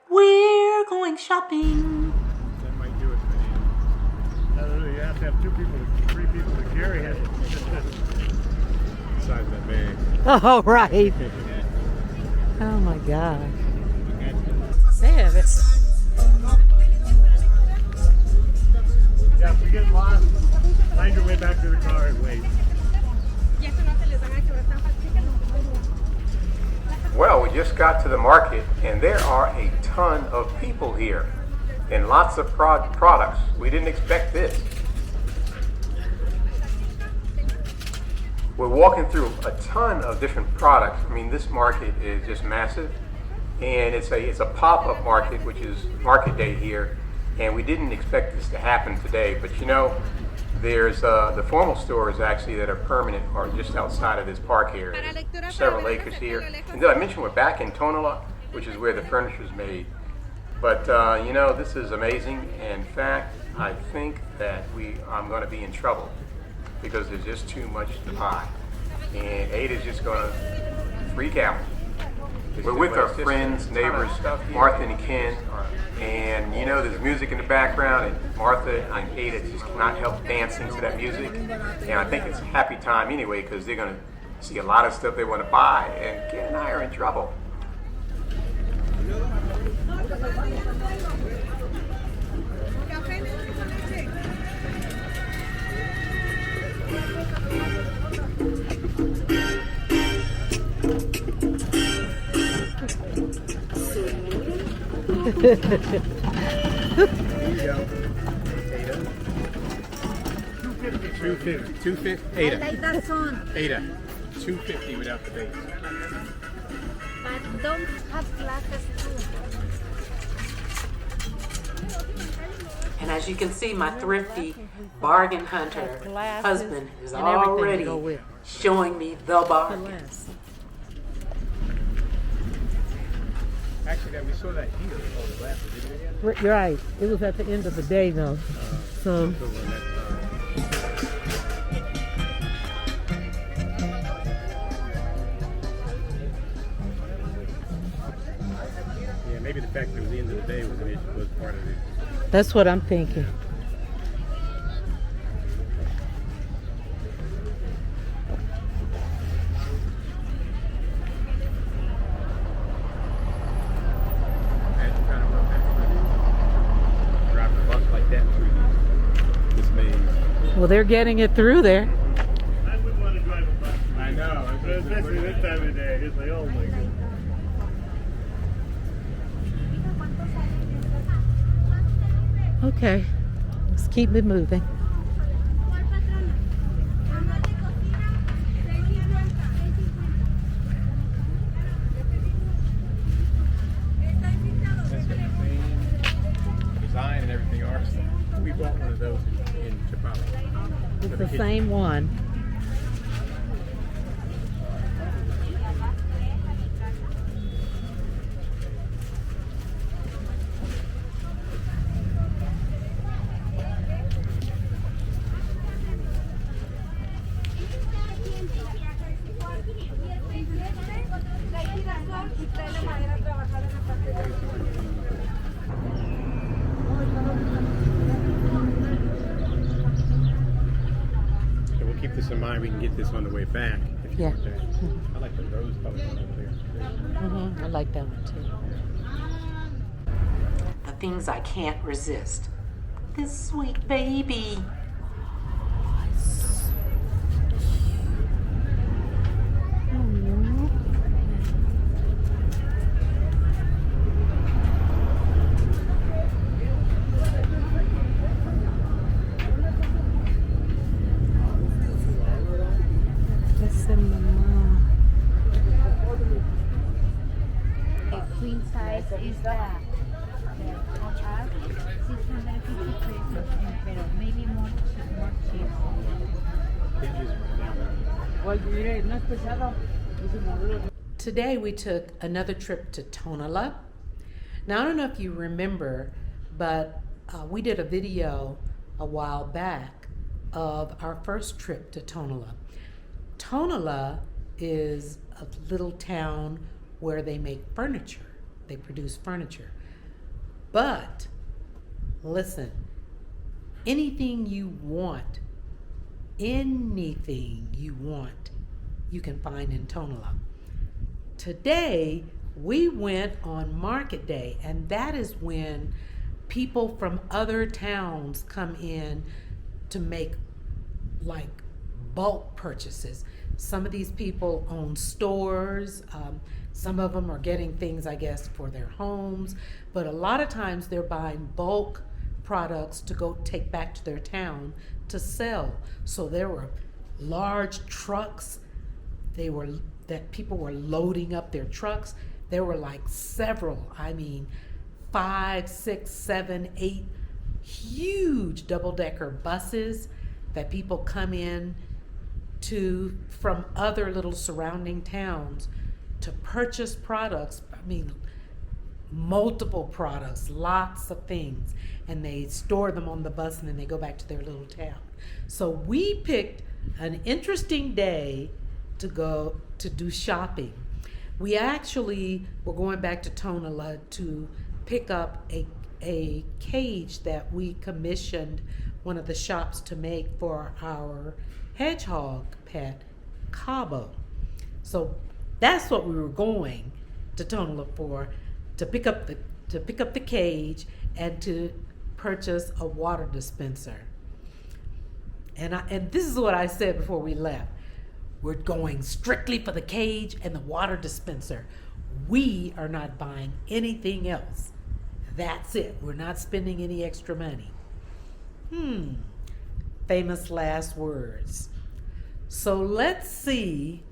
We're going shopping. That might do it for you. I don't know, you have to have 2 people, 3 people to carry it. Besides that bag. Oh, right. Oh my gosh. They have it. Yeah, if we get lost, find your way back to the car and wait. Well, we just got to the market and there are a ton of people here and lots of products. We didn't expect this. We're walking through a ton of different products. I mean, this market is just massive, and it's a pop-up market, which is market day here, and we didn't expect this to happen today. But you know, there's the formal stores actually that are permanent are just outside of this park here. There's several acres here. And did I mention we're back in Tonala, which is where the furniture is made. But you know, this is amazing. In fact, I think that I'm going to be in trouble because there's just too much to buy. And Ada's just going to freak out. We're with our friends, neighbors, Martha and Ken, and you know there's music in the background, and Martha and Ada just cannot help dancing to that music. And I think it's a happy time anyway because they're going to see a lot of stuff they want to buy, and Ken and I are in trouble. There you go. Ada. 250. 250. Ada. I like that song. Ada. 250 without the bass. But don't have glasses too. And as you can see, my thrifty bargain hunter husband is and everything to already go with. showing me the bargains. Actually, we saw that here. Oh, the last video. You're right. It was at the end of the day though. So Yeah, maybe the fact that it was the end of the day was part of it. that's what I'm thinking. Imagine trying to run that through. Drive a bus like that through this maze. Well, they're getting it through there. I wouldn't want to drive a bus. I know, especially this time of day. It's like, oh my goodness. Okay, let's keep it moving. That's got the same design and everything ours. We bought one of those in Chapala. It's the same one. So we'll keep this in mind. We can get this on the way back. If you Yeah. want that. I like the rose color one over there. I like that one too. The things I can't resist. This sweet baby. Queen size is the half, 650 pesos, pero maybe more cheap. Today we took another trip to Tonala. Now I don't know if you remember, but we did a video a while back of our first trip to Tonala. Tonala is a little town where they make furniture. They produce furniture. But listen, anything you want, you can find in Tonala. Today, we went on market day, and that is when people from other towns come in to make like bulk purchases. Some of these people own stores. Some of them are getting things, I guess, for their homes. But a lot of times they're buying bulk products to go take back to their town to sell. So there were large trucks. That people were loading up their trucks. There were like several, 5, 6, 7, 8 huge double-decker buses that people come in to from other little surrounding towns to purchase products. Multiple products, lots of things, and they store them on the bus and then they go back to their little town. So we picked an interesting day to go to do shopping. We actually were going back to Tonala to pick up a cage that we commissioned one of the shops to make for our hedgehog pet, Cabo. So that's what we were going to Tonala for, to pick up the cage and to purchase a water dispenser. And this is what I said before we left. We're going strictly for the cage and the water dispenser. We are not buying anything else. That's it. We're not spending any extra money. Famous last words. So let's see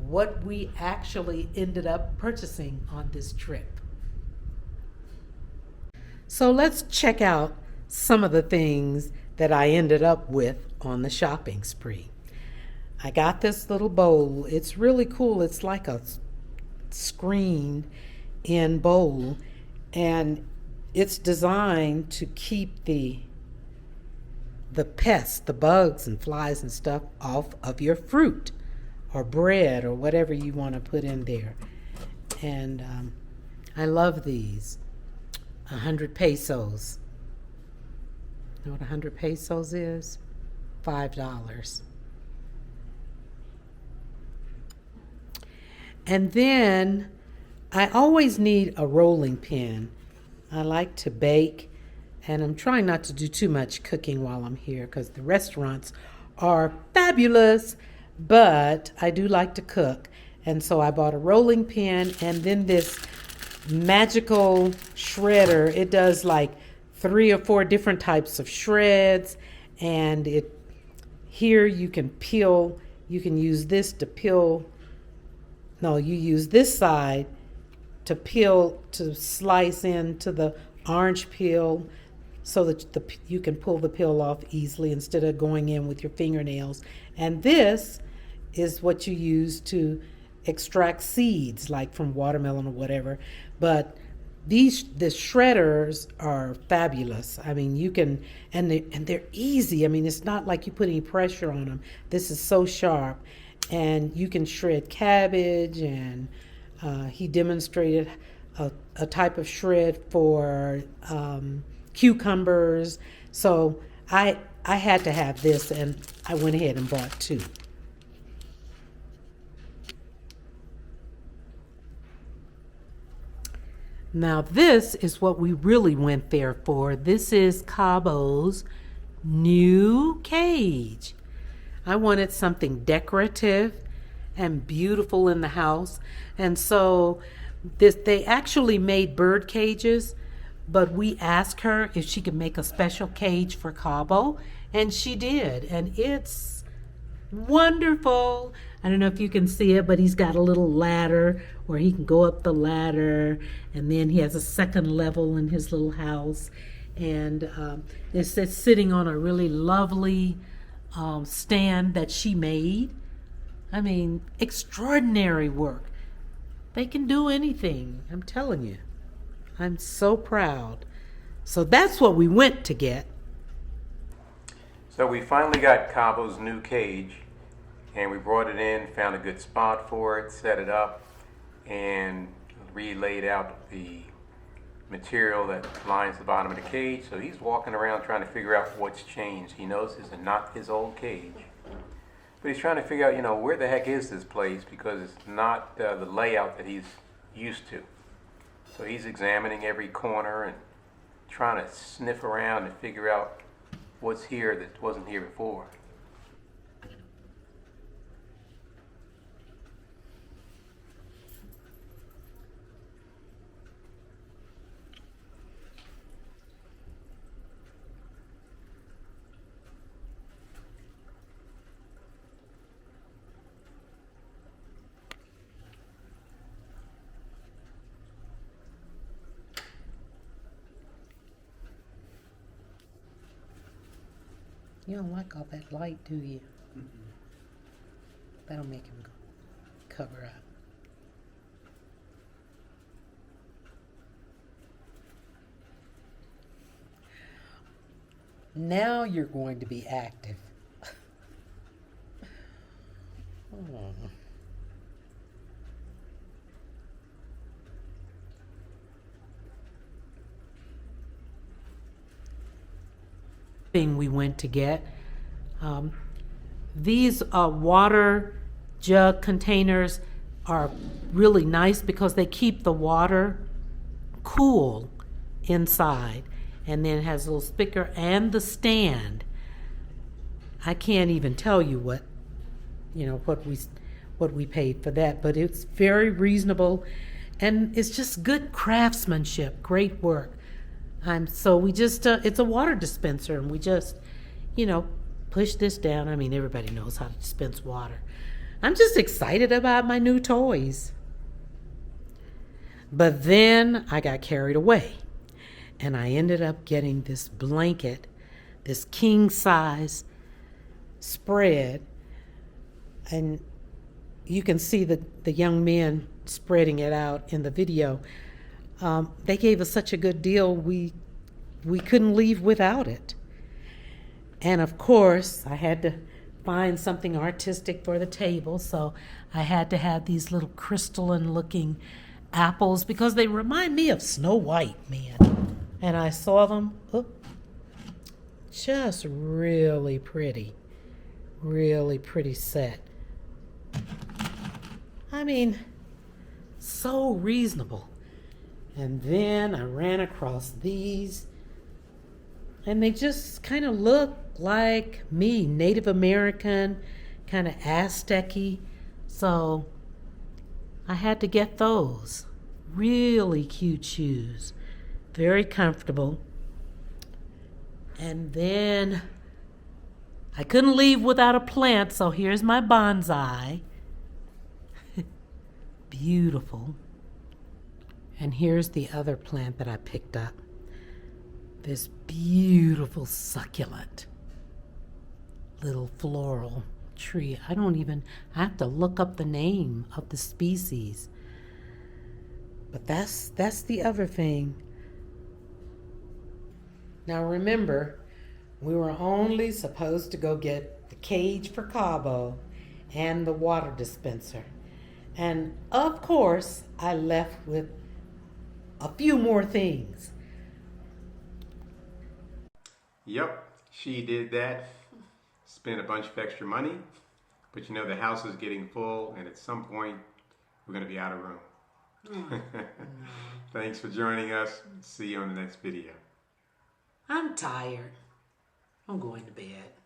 what we actually ended up purchasing on this trip. So let's check out some of the things that I ended up with on the shopping spree. I got this little bowl. It's really cool. It's like a screened in bowl, and it's designed to keep the pests, the bugs and flies and stuff off of your fruit or bread or whatever you want to put in there. And I love these. 100 pesos. You know what 100 pesos is? $5. And then I always need a rolling pin. I like to bake, and I'm trying not to do too much cooking while I'm here because the restaurants are fabulous, but I do like to cook. And so I bought a rolling pin and then this magical shredder. It does like 3 or 4 different types of shreds, and here you can peel. You can use this to peel. No, you use this side to peel, to slice into the orange peel so that you can pull the peel off easily instead of going in with your fingernails. And this is what you use to extract seeds, like from watermelon or whatever. But the shredders are fabulous. You can, and they're easy. it's not like you put any pressure on them. This is so sharp. And you can shred cabbage, and he demonstrated a type of shred for cucumbers. So I had to have this, and I went ahead and bought 2. Now this is what we really went there for. This is Cabo's new cage. I wanted something decorative and beautiful in the house. And so they actually made bird cages, but we asked her if she could make a special cage for Cabo, and she did. And it's wonderful. I don't know if you can see it, but he's got a little ladder where he can go up the ladder, and then he has a second level in his little house. And it's sitting on a really lovely stand that she made. Extraordinary work. They can do anything, I'm telling you. I'm so proud. So that's what we went to get. So we finally got Cabo's new cage, and we brought it in, found a good spot for it, set it up, and re-laid out the material that lines the bottom of the cage. So he's walking around trying to figure out what's changed. He knows this is not his old cage, but he's trying to figure out, where the heck is this place, because it's not the layout that he's used to. So he's examining every corner and trying to sniff around and figure out what's here that wasn't here before. You don't like all that light, do you? That'll make him cover up. Now you're going to be active. Oh. Thing we went to get. These water jug containers are really nice because they keep the water cool inside, and then it has a little speaker and the stand. I can't even tell you what we paid for that, but it's very reasonable, and it's just good craftsmanship, great work. So we just, it's a water dispenser, and we just, push this down. I mean, everybody knows how to dispense water. I'm just excited about my new toys. But then I got carried away, and I ended up getting this blanket, this king size spread, and you can see the young men spreading it out in the video. They gave us such a good deal, we couldn't leave without it. And of course, I had to find something artistic for the table, so I had to have these little crystalline looking apples because they remind me of Snow White, man. And I saw them, just really pretty set. I mean, so reasonable. And then I ran across these, and they just kind of look like me, Native American, kind of Aztec-y. So I had to get those. Really cute shoes, very comfortable. And then I couldn't leave without a plant, so here's my bonsai. Beautiful. And here's the other plant that I picked up. This beautiful succulent little floral tree. I have to look up the name of the species. But that's the other thing. Now remember, we were only supposed to go get the cage for Cabo and the water dispenser. And of course, I left with a few more things. Yep, she did that. Spent a bunch of extra money, but the house is getting full, and at some point we're going to be out of room. Thanks for joining us. See you on the next video. I'm tired. I'm going to bed.